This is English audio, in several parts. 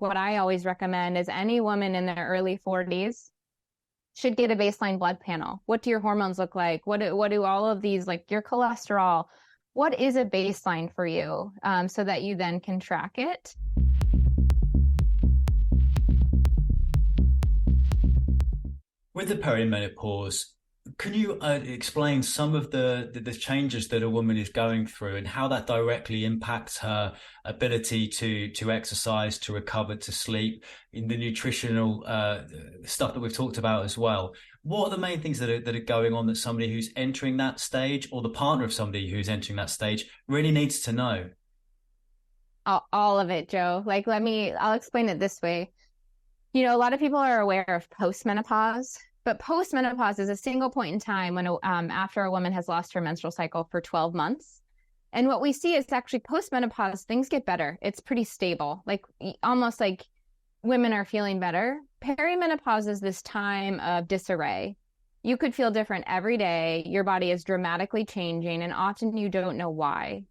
what I always recommend is any woman in their early 40s should get a baseline blood panel. What do your hormones look like? What do all of these, like your cholesterol, what is a baseline for you, so that you then can track it? With the perimenopause, can you explain some of the changes that a woman is going through and how that directly impacts her ability to exercise, to recover, to sleep, in the nutritional stuff that we've talked about as well? What are the main things that are going on that somebody who's entering that stage, or the partner of somebody who's entering that stage, really needs to know? All of it, Joe. I'll explain it this way. A lot of people are aware of postmenopause, but postmenopause is a single point in time when after a woman has lost her menstrual cycle for 12 months. And what we see is actually postmenopause, things get better. It's pretty stable, almost like women are feeling better. Perimenopause is this time of disarray. You could feel different every day. Your body is dramatically changing, and often you don't know why.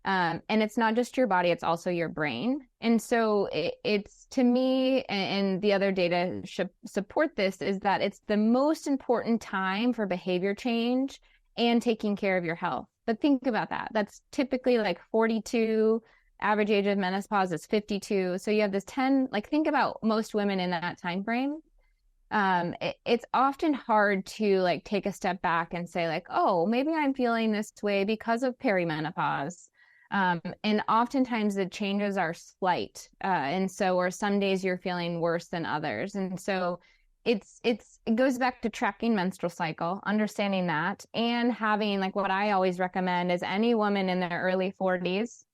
And it's not just your body, it's also your brain. And so it's, to me, and the other data should support this, is that it's the most important time for behavior change and taking care of your health. But think about that. That's typically like 42, average age of menopause is 52. So you have this 10, think about most women in that time frame. It's often hard to take a step back and say oh, maybe I'm feeling this way because of perimenopause. And oftentimes the changes are slight. Or some days you're feeling worse than others. And so it goes back to tracking menstrual cycle, understanding that, and having, what I always recommend is any woman in their early 40s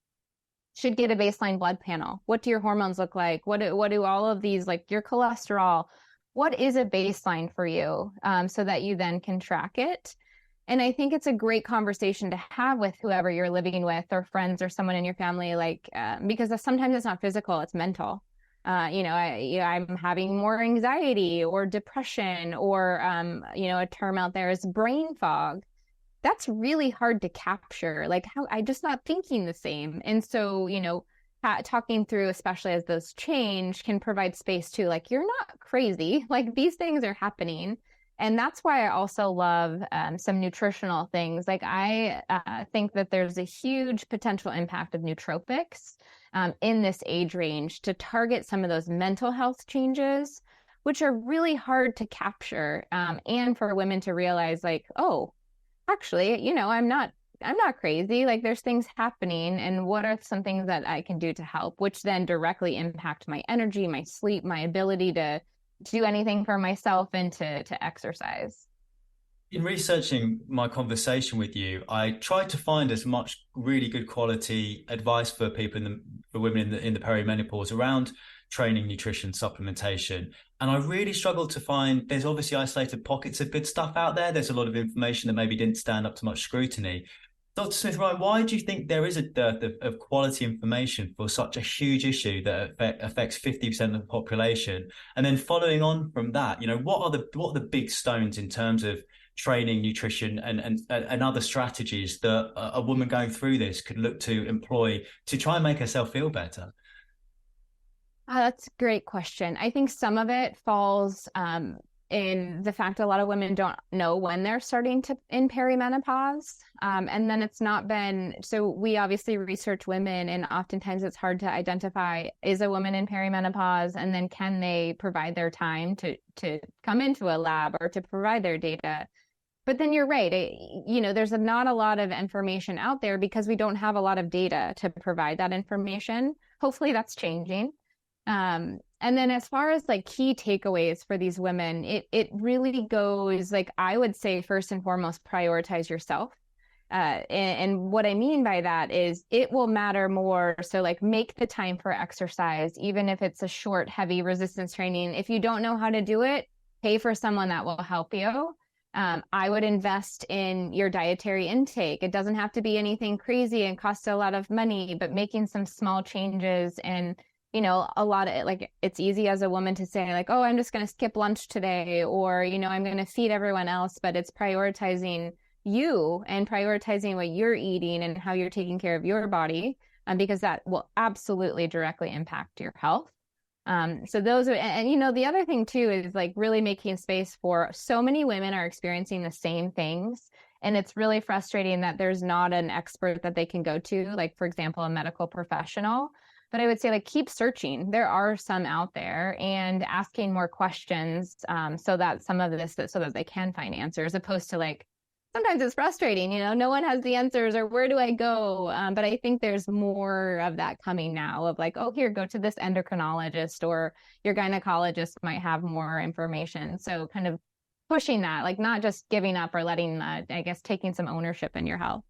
should get a baseline blood panel. What do your hormones look like? What do all of these, your cholesterol, what is a baseline for you, so that you then can track it? And I think it's a great conversation to have with whoever you're living with, or friends, or someone in your family, because sometimes it's not physical, it's mental. I'm having more anxiety or depression, or, a term out there is brain fog. That's really hard to capture. How I'm just not thinking the same. And so, talking through, especially as those change, can provide space to, you're not crazy. These things are happening. And that's why I also love some nutritional things. I think that there's a huge potential impact of nootropics in this age range to target some of those mental health changes, which are really hard to capture, and for women to realize, oh, actually, I'm not crazy. There's things happening, and what are some things that I can do to help, which then directly impact my energy, my sleep, my ability to do anything for myself, and to exercise. In researching my conversation with you, I tried to find as much really good quality advice for people for women in the perimenopause around training, nutrition, supplementation. And I really struggled to find, there's obviously isolated pockets of good stuff out there. There's a lot of information that maybe didn't stand up to much scrutiny. Dr. Smith-Ryan, why do you think there is a dearth of quality information for such a huge issue that affects 50% of the population? And then following on from that, what are the big stones in terms of training, nutrition, and other strategies that a woman going through this could look to employ to try and make herself feel better? That's a great question. I think some of it falls in the fact a lot of women don't know when they're starting in perimenopause. And then it's not been, so we obviously research women, and oftentimes it's hard to identify, is a woman in perimenopause, and then can they provide their time to come into a lab or to provide their data. But then you're right, there's not a lot of information out there because we don't have a lot of data to provide that information. Hopefully that's changing. And then as far as key takeaways for these women, it really goes, I would say, first and foremost, prioritize yourself. And what I mean by that is it will matter more. So make the time for exercise, even if it's a short, heavy resistance training. If you don't know how to do it, pay for someone that will help you. I would invest in your dietary intake. It doesn't have to be anything crazy and cost a lot of money, but making some small changes. And a lot of it, it's easy as a woman to say oh, I'm just going to skip lunch today, or, I'm going to feed everyone else, but it's prioritizing you and prioritizing what you're eating and how you're taking care of your body, because that will absolutely directly impact your health. So those are, and you know, the other thing too is like really making space for so many women are experiencing the same things. And it's really frustrating that there's not an expert that they can go to, like, for example, a medical professional. But I would say, like, keep searching. There are some out there, and asking more questions, so that some of this, so that they can find answers, opposed to like, sometimes it's frustrating, you know, no one has the answers, or where do I go? But I think there's more of that coming now, of like, oh, here, go to this endocrinologist, or your gynecologist might have more information. So kind of pushing that, like not just giving up or letting, I guess, taking some ownership in your health.